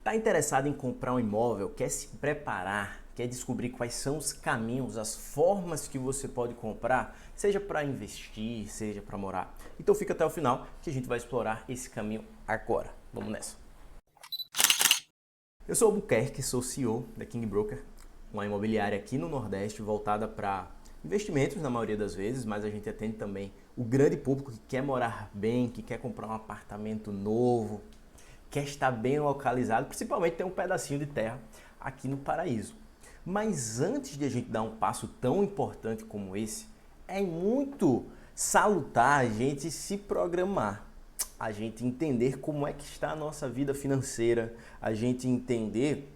Está interessado em comprar um imóvel, quer se preparar, quer descobrir quais são os caminhos, as formas que você pode comprar, seja para investir, seja para morar? Então fica até o final que a gente vai explorar esse caminho agora. Vamos nessa. Eu sou o Albuquerque, sou CEO da King Broker, uma imobiliária aqui no Nordeste voltada para investimentos na maioria das vezes, mas a gente atende também o grande público que quer morar bem, que quer comprar um apartamento novo, quer estar bem localizado, principalmente ter um pedacinho de terra aqui no paraíso. Mas antes de a gente dar um passo tão importante como esse, é muito salutar a gente se programar, a gente entender como é que está a nossa vida financeira, a gente entender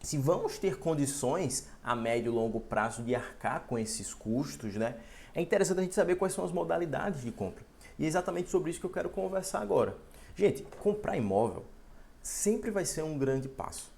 se vamos ter condições a médio e longo prazo de arcar com esses custos, né? É interessante a gente saber quais são as modalidades de compra. E é exatamente sobre isso que eu quero conversar agora. Gente, comprar imóvel sempre vai ser um grande passo.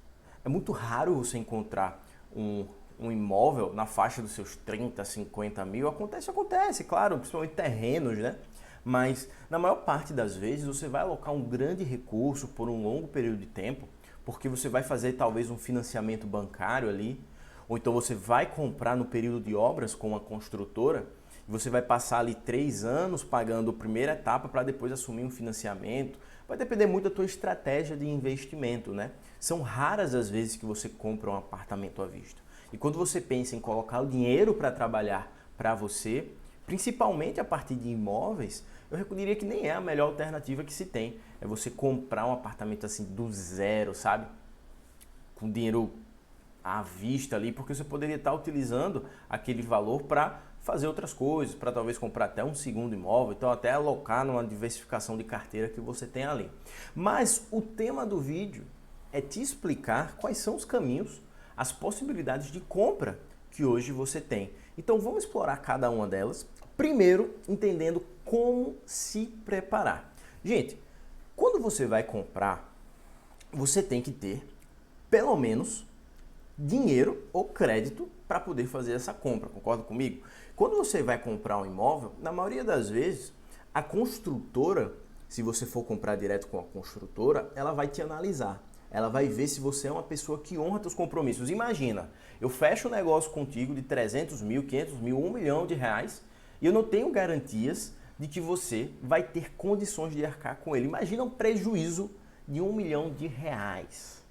É muito raro você encontrar um imóvel na faixa dos seus 30, 50 mil. Acontece, claro, principalmente terrenos, né? Mas na maior parte das vezes você vai alocar um grande recurso por um longo período de tempo, porque você vai fazer talvez um financiamento bancário ali, ou então você vai comprar no período de obras com uma construtora, e você vai passar ali 3 anos pagando a primeira etapa para depois assumir um financiamento. Vai depender muito da tua estratégia de investimento, né? São raras as vezes que você compra um apartamento à vista. E quando você pensa em colocar o dinheiro para trabalhar para você, principalmente a partir de imóveis, eu diria que nem é a melhor alternativa que se tem. É você comprar um apartamento assim do zero, sabe? Com dinheiro à vista ali, porque você poderia estar utilizando aquele valor para fazer outras coisas, para talvez comprar até um segundo imóvel, então até alocar numa diversificação de carteira que você tem ali. Mas o tema do vídeo é te explicar quais são os caminhos, as possibilidades de compra que hoje você tem. Então vamos explorar cada uma delas, primeiro entendendo como se preparar. Gente, quando você vai comprar, você tem que ter pelo menos dinheiro ou crédito para poder fazer essa compra, concorda comigo? Quando você vai comprar um imóvel, na maioria das vezes, a construtora, se você for comprar direto com a construtora, ela vai te analisar. Ela vai ver se você é uma pessoa que honra seus compromissos. Imagina, eu fecho um negócio contigo de 300 mil, 500 mil, 1 milhão de reais e eu não tenho garantias de que você vai ter condições de arcar com ele. Imagina um prejuízo de 1 milhão de reais.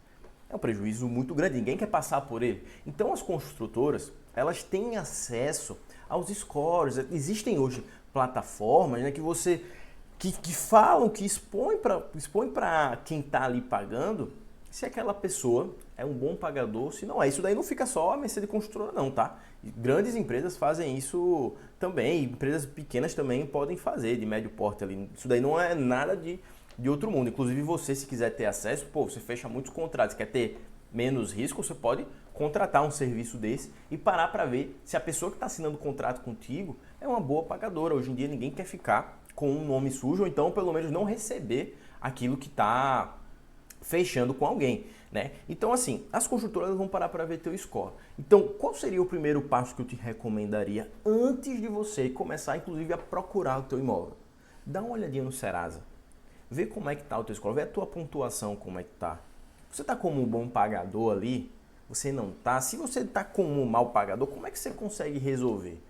É um prejuízo muito grande, ninguém quer passar por ele. Então as construtoras, elas têm acesso aos scores. Existem hoje plataformas, né, que falam, que expõem para quem está ali pagando se aquela pessoa é um bom pagador, se não é. Isso daí não fica só a mercê de construtora não, tá? Grandes empresas fazem isso também, empresas pequenas também podem fazer, de médio porte ali. Isso daí não é nada de outro mundo. Inclusive você, se quiser ter acesso, você fecha muitos contratos, quer ter menos risco, você pode contratar um serviço desse e parar para ver se a pessoa que está assinando o contrato contigo é uma boa pagadora. Hoje em dia ninguém quer ficar com um nome sujo, ou então pelo menos não receber aquilo que está fechando com alguém, né? Então assim, as construtoras vão parar para ver teu score. Então, qual seria o primeiro passo que eu te recomendaria antes de você começar, inclusive, a procurar o teu imóvel? Dá uma olhadinha no Serasa. Vê como é que tá o teu score, vê a tua pontuação como é que tá. Você tá como um bom pagador ali? Você não tá? Se você tá como um mau pagador, como é que você consegue resolver?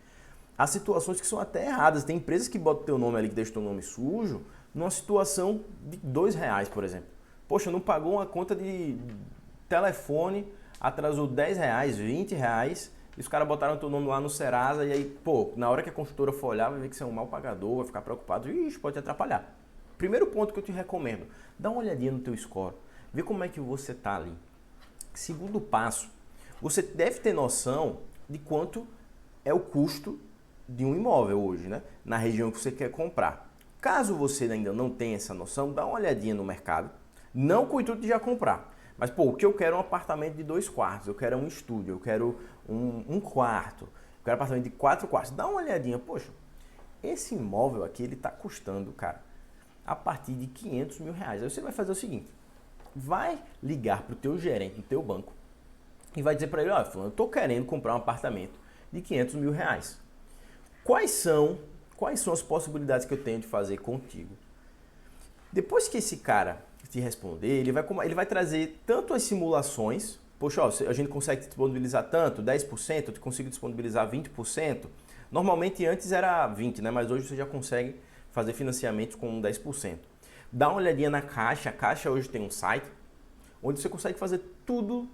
Há situações que são até erradas. Tem empresas que botam teu nome ali, que deixam teu nome sujo, numa situação de R$ 2, por exemplo. Poxa, não pagou uma conta de telefone, atrasou R$ 10, R$ 20, e os caras botaram teu nome lá no Serasa, e aí, na hora que a construtora for olhar, vai ver que você é um mau pagador, vai ficar preocupado, e isso pode te atrapalhar. Primeiro ponto que eu te recomendo, dá uma olhadinha no teu score, vê como é que você tá ali. Segundo passo, você deve ter noção de quanto é o custo de um imóvel hoje, né? Na região que você quer comprar. Caso você ainda não tenha essa noção, dá uma olhadinha no mercado, não com o intuito de já comprar, mas o que eu quero é um apartamento de 2 quartos, eu quero um estúdio, eu quero um quarto, eu quero um apartamento de 4 quartos. Dá uma olhadinha, poxa, esse imóvel aqui ele tá custando, cara, a partir de R$ 500 mil. Aí você vai fazer o seguinte, vai ligar para o teu gerente do teu banco e vai dizer para ele, olha, fulano, eu estou querendo comprar um apartamento de R$ 500 mil. Quais são as possibilidades que eu tenho de fazer contigo? Depois que esse cara te responder, ele vai trazer tanto as simulações, poxa, ó, a gente consegue disponibilizar tanto, 10%, eu consigo disponibilizar 20%. Normalmente antes era 20%, né? Mas hoje você já consegue fazer financiamentos com 10%. Dá uma olhadinha na Caixa, a Caixa hoje tem um site onde você consegue fazer tudo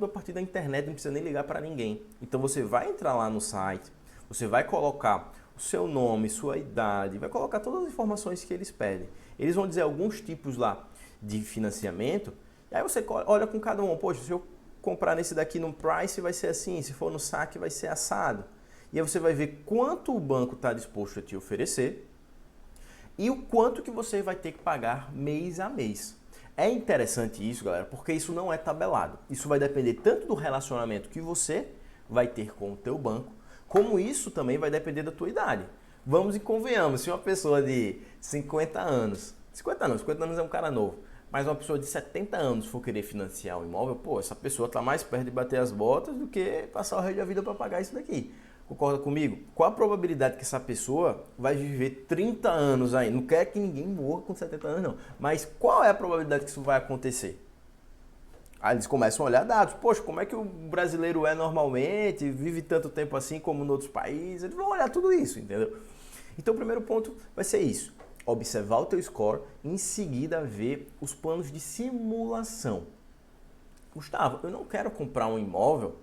a partir da internet, não precisa nem ligar para ninguém. Então você vai entrar lá no site, você vai colocar o seu nome, sua idade, vai colocar todas as informações que eles pedem. Eles vão dizer alguns tipos lá de financiamento, e aí você olha com cada um, poxa, se eu comprar nesse daqui no Price vai ser assim, se for no saque vai ser assado. E aí você vai ver quanto o banco está disposto a te oferecer e o quanto que você vai ter que pagar mês a mês. É interessante isso, galera, porque isso não é tabelado. Isso vai depender tanto do relacionamento que você vai ter com o teu banco, como isso também vai depender da tua idade. Vamos e convenhamos, se uma pessoa de 50 anos é um cara novo, mas uma pessoa de 70 anos for querer financiar um imóvel, pô, essa pessoa está mais perto de bater as botas do que passar o resto da vida para pagar isso daqui. Concorda comigo? Qual a probabilidade que essa pessoa vai viver 30 anos aí? Não quer que ninguém morra com 70 anos, não. Mas qual é a probabilidade que isso vai acontecer? Aí eles começam a olhar dados. Poxa, como é que o brasileiro é normalmente? Vive tanto tempo assim como em outros países? Eles vão olhar tudo isso, entendeu? Então o primeiro ponto vai ser isso. Observar o teu score e em seguida ver os planos de simulação. Gustavo, eu não quero comprar um imóvel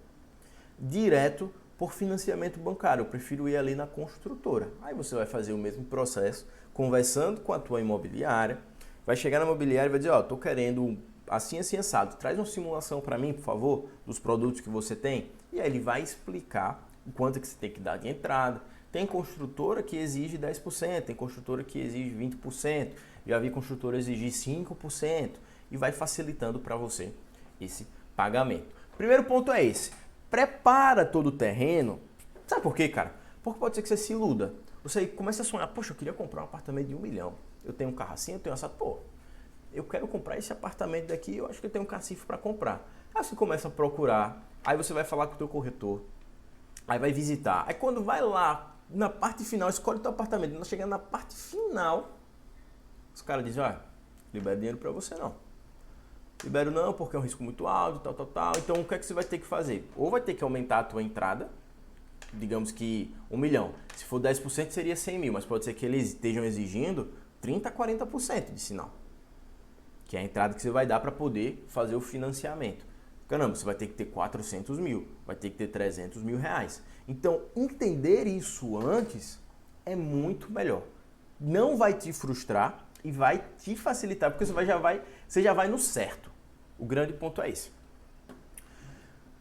direto por financiamento bancário, eu prefiro ir ali na construtora. Aí você vai fazer o mesmo processo, conversando com a tua imobiliária, vai chegar na imobiliária e vai dizer, ó, tô querendo assim, assim, assado, traz uma simulação para mim, por favor, dos produtos que você tem. E aí ele vai explicar o quanto que você tem que dar de entrada. Tem construtora que exige 10%, tem construtora que exige 20%, já vi construtora exigir 5% e vai facilitando para você esse pagamento. Primeiro ponto é esse. Prepara todo o terreno. Sabe por quê, cara? Porque pode ser que você se iluda. Você começa a sonhar, poxa, eu queria comprar um apartamento de 1 milhão. Eu tenho um carro assim, eu tenho essa, pô, eu quero comprar esse apartamento daqui, eu acho que eu tenho um cacife para comprar. Aí você começa a procurar, aí você vai falar com o teu corretor, aí vai visitar. Aí quando vai lá, na parte final, escolhe o teu apartamento. Quando chegando na parte final, os caras dizem, ah, libera dinheiro para você não. Libero não, porque é um risco muito alto, tal. Então, o que é que você vai ter que fazer? Ou vai ter que aumentar a tua entrada, digamos que 1 milhão. Se for 10% seria 100 mil, mas pode ser que eles estejam exigindo 30% a 40% de sinal. Que é a entrada que você vai dar para poder fazer o financiamento. Caramba, você vai ter que ter 400 mil, vai ter que ter 300 mil reais. Então, entender isso antes é muito melhor. Não vai te frustrar e vai te facilitar, porque você já vai no certo. O grande ponto é esse.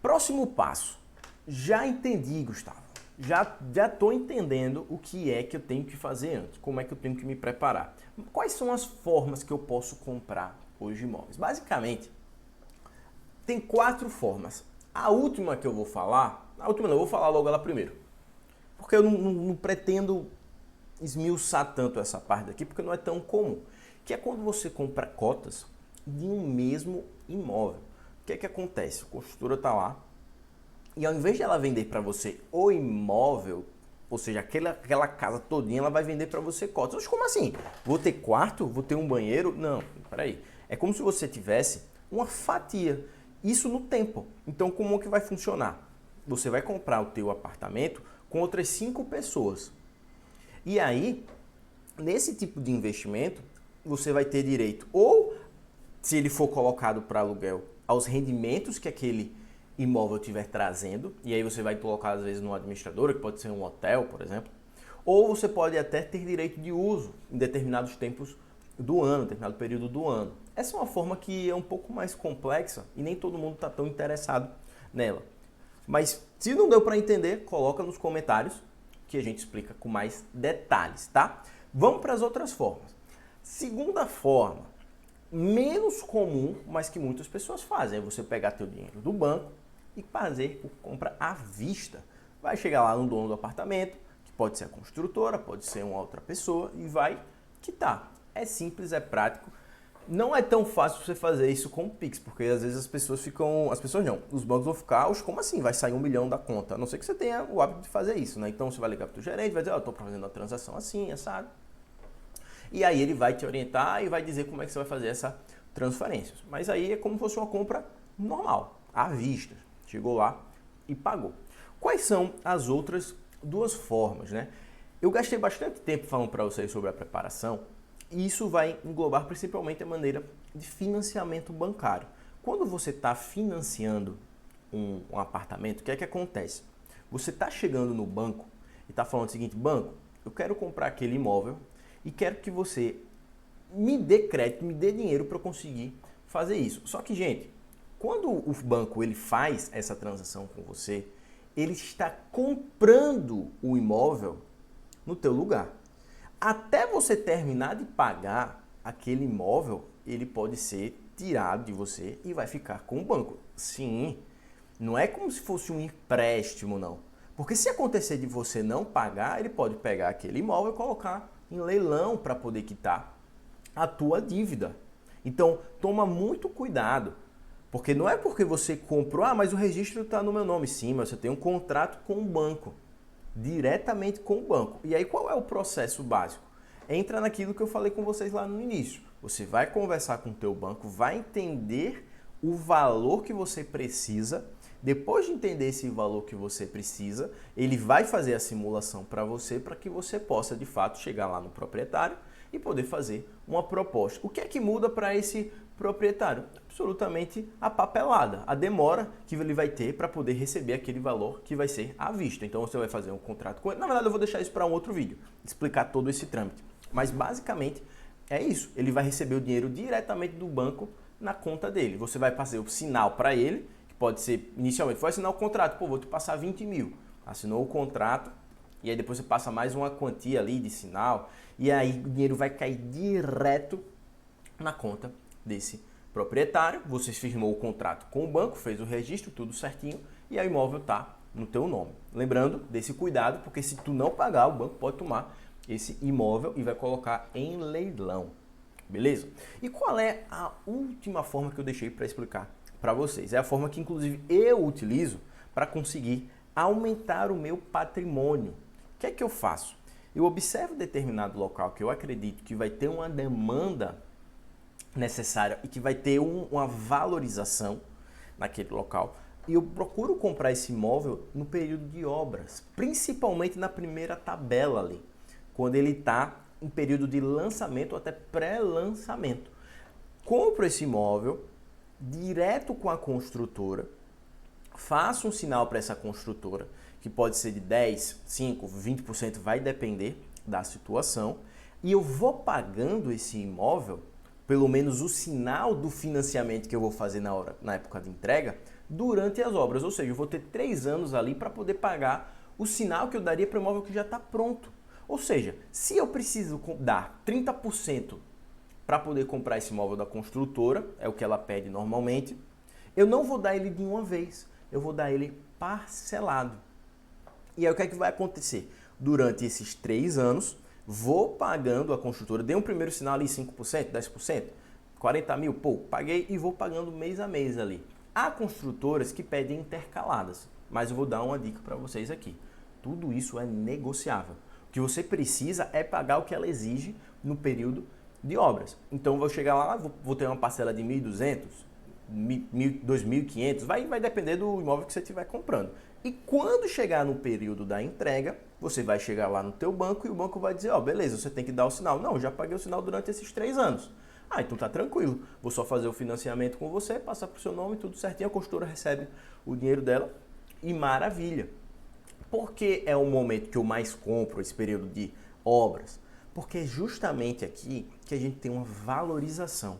Próximo passo. Já entendi, Gustavo. Já estou entendendo o que é que eu tenho que fazer antes, como é que eu tenho que me preparar. Quais são as formas que eu posso comprar hoje imóveis? Basicamente, tem 4 formas. A última que eu vou falar, eu vou falar logo ela primeiro. Porque eu não pretendo esmiuçar tanto essa parte daqui, porque não é tão comum. Que é quando você compra cotas de um mesmo imóvel. O que é que acontece? A construtora está lá e ao invés de ela vender para você o imóvel, ou seja, aquela casa todinha, ela vai vender para você cotas. Mas como assim? Vou ter quarto? Vou ter um banheiro? Não, peraí. É como se você tivesse uma fatia. Isso no tempo. Então, como que vai funcionar? Você vai comprar o teu apartamento com outras 5 pessoas. E aí, nesse tipo de investimento, você vai ter direito ou, se ele for colocado para aluguel, aos rendimentos que aquele imóvel estiver trazendo, e aí você vai colocar às vezes numa administradora, que pode ser um hotel, por exemplo, ou você pode até ter direito de uso em determinados tempos do ano, determinado período do ano. Essa é uma forma que é um pouco mais complexa e nem todo mundo está tão interessado nela. Mas se não deu para entender, coloca nos comentários que a gente explica com mais detalhes, tá? Vamos para as outras formas. Segunda forma, menos comum, mas que muitas pessoas fazem, é você pegar teu dinheiro do banco e fazer compra à vista. Vai chegar lá no dono do apartamento, que pode ser a construtora, pode ser uma outra pessoa, e vai quitar. É simples, é prático. Não é tão fácil você fazer isso com o Pix, porque às vezes os bancos vão ficar, como assim? Vai sair 1 milhão da conta, a não ser que você tenha o hábito de fazer isso, né? Então você vai ligar para o gerente, vai dizer, eu estou fazendo a transação assim, assado. e aí ele vai te orientar e vai dizer como é que você vai fazer essa transferência. Mas aí é como se fosse uma compra normal, à vista. Chegou lá e pagou. Quais são as outras duas formas, né? Eu gastei bastante tempo falando para vocês sobre a preparação e isso vai englobar principalmente a maneira de financiamento bancário. Quando você está financiando um apartamento, o que é que acontece? Você está chegando no banco e está falando o seguinte: banco, eu quero comprar aquele imóvel e quero que você me dê crédito, me dê dinheiro para eu conseguir fazer isso. Só que, gente, quando o banco ele faz essa transação com você, ele está comprando o imóvel no teu lugar. Até você terminar de pagar aquele imóvel, ele pode ser tirado de você e vai ficar com o banco. Sim, não é como se fosse um empréstimo, não. Porque se acontecer de você não pagar, ele pode pegar aquele imóvel e colocar em leilão para poder quitar a tua dívida. Então, toma muito cuidado. Porque não é porque você comprou, mas o registro está no meu nome. Sim, mas você tem um contrato com o banco, diretamente com o banco. E aí qual é o processo básico? Entra naquilo que eu falei com vocês lá no início. Você vai conversar com o teu banco, vai entender o valor que você precisa. Depois de entender esse valor que você precisa, ele vai fazer a simulação para você que você possa de fato chegar lá no proprietário e poder fazer uma proposta. O que é que muda para esse proprietário? Absolutamente a papelada, a demora que ele vai ter para poder receber aquele valor que vai ser à vista. Então você vai fazer um contrato com ele. Na verdade, eu vou deixar isso para um outro vídeo, explicar todo esse trâmite. Mas basicamente é isso. Ele vai receber o dinheiro diretamente do banco na conta dele. Você vai fazer o sinal para ele, que pode ser, inicialmente, foi assinar o contrato. Pô, vou te passar 20 mil. Assinou o contrato e aí depois você passa mais uma quantia ali de sinal e aí o dinheiro vai cair direto na conta desse proprietário. Você firmou o contrato com o banco, fez o registro, tudo certinho e aí o imóvel está no teu nome. Lembrando desse cuidado, porque se tu não pagar, o banco pode tomar esse imóvel e vai colocar em leilão. Beleza? E qual é a última forma que eu deixei para explicar para vocês? É a forma que inclusive eu utilizo para conseguir aumentar o meu patrimônio. O que é que eu faço? Eu observo determinado local que eu acredito que vai ter uma demanda necessária e que vai ter uma valorização naquele local. E eu procuro comprar esse imóvel no período de obras, principalmente na primeira tabela ali, quando ele está em período de lançamento ou até pré-lançamento. Compro esse imóvel direto com a construtora, faço um sinal para essa construtora, que pode ser de 10, 5, 20%, vai depender da situação, e eu vou pagando esse imóvel, pelo menos o sinal do financiamento que eu vou fazer na época de entrega, durante as obras. Ou seja, eu vou ter 3 anos ali para poder pagar o sinal que eu daria para o imóvel que já está pronto. Ou seja, se eu preciso dar 30% para poder comprar esse imóvel da construtora, é o que ela pede normalmente, eu não vou dar ele de uma vez, eu vou dar ele parcelado. E aí o que é que vai acontecer? Durante esses 3 anos, vou pagando a construtora, dei um primeiro sinal ali 5%, 10%, 40 mil, pô, paguei e vou pagando mês a mês ali. Há construtoras que pedem intercaladas, mas eu vou dar uma dica para vocês aqui. Tudo isso é negociável. O que você precisa é pagar o que ela exige no período de obras. Então, eu vou chegar lá, vou ter uma parcela de 1.200, 2.500, vai depender do imóvel que você estiver comprando. E quando chegar no período da entrega, você vai chegar lá no teu banco e o banco vai dizer, ó, beleza, você tem que dar o sinal. Não, já paguei o sinal durante esses 3 anos. Ah, então tá tranquilo. Vou só fazer o financiamento com você, passar pro seu nome, tudo certinho, a construtora recebe o dinheiro dela e maravilha. Por que é o momento que eu mais compro esse período de obras? Porque é justamente aqui que a gente tem uma valorização.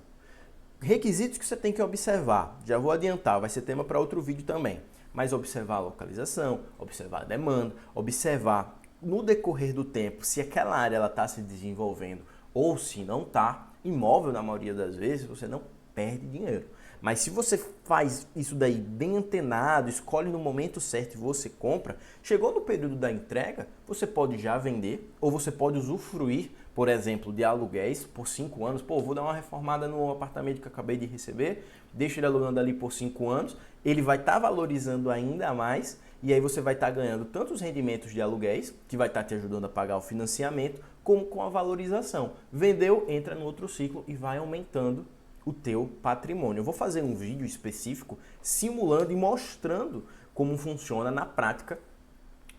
Requisitos que você tem que observar, já vou adiantar, vai ser tema para outro vídeo também, mas observar a localização, observar a demanda, observar no decorrer do tempo se aquela área está se desenvolvendo ou se não está. Imóvel, na maioria das vezes, você não perde dinheiro. Mas se você faz isso daí bem antenado, escolhe no momento certo e você compra, chegou no período da entrega, você pode já vender ou você pode usufruir, por exemplo, de aluguéis por 5 anos. Pô, vou dar uma reformada no apartamento que eu acabei de receber, deixo ele alugando ali por 5 anos, ele vai estar valorizando ainda mais e aí você vai estar ganhando tanto os rendimentos de aluguéis, que vai estar te ajudando a pagar o financiamento, como com a valorização. Vendeu, entra no outro ciclo e vai aumentando o teu patrimônio. Eu vou fazer um vídeo específico simulando e mostrando como funciona na prática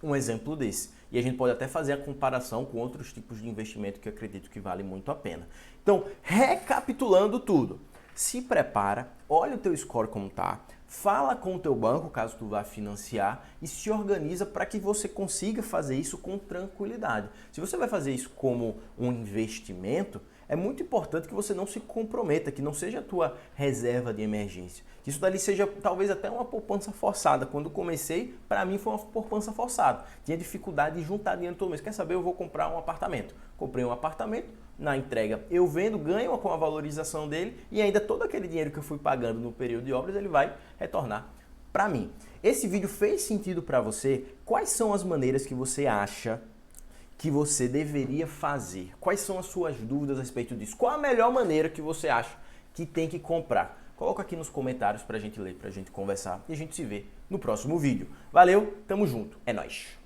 um exemplo desse. E a gente pode até fazer a comparação com outros tipos de investimento que eu acredito que vale muito a pena. Então, recapitulando tudo, se prepara, olha o teu score como tá, fala com o teu banco caso tu vá financiar e se organiza para que você consiga fazer isso com tranquilidade. Se você vai fazer isso como um investimento, é muito importante que você não se comprometa, que não seja a tua reserva de emergência. Que isso dali seja talvez até uma poupança forçada. Quando comecei, para mim foi uma poupança forçada. Tinha dificuldade de juntar dinheiro todo mês. Quer saber? Eu vou comprar um apartamento. Comprei um apartamento, na entrega eu vendo, ganho com a valorização dele e ainda todo aquele dinheiro que eu fui pagando no período de obras, ele vai retornar para mim. Esse vídeo fez sentido para você? Quais são as maneiras que você acha que você deveria fazer? Quais são as suas dúvidas a respeito disso? Qual a melhor maneira que você acha que tem que comprar? Coloca aqui nos comentários pra gente ler, pra gente conversar e a gente se vê no próximo vídeo. Valeu, tamo junto, é nóis!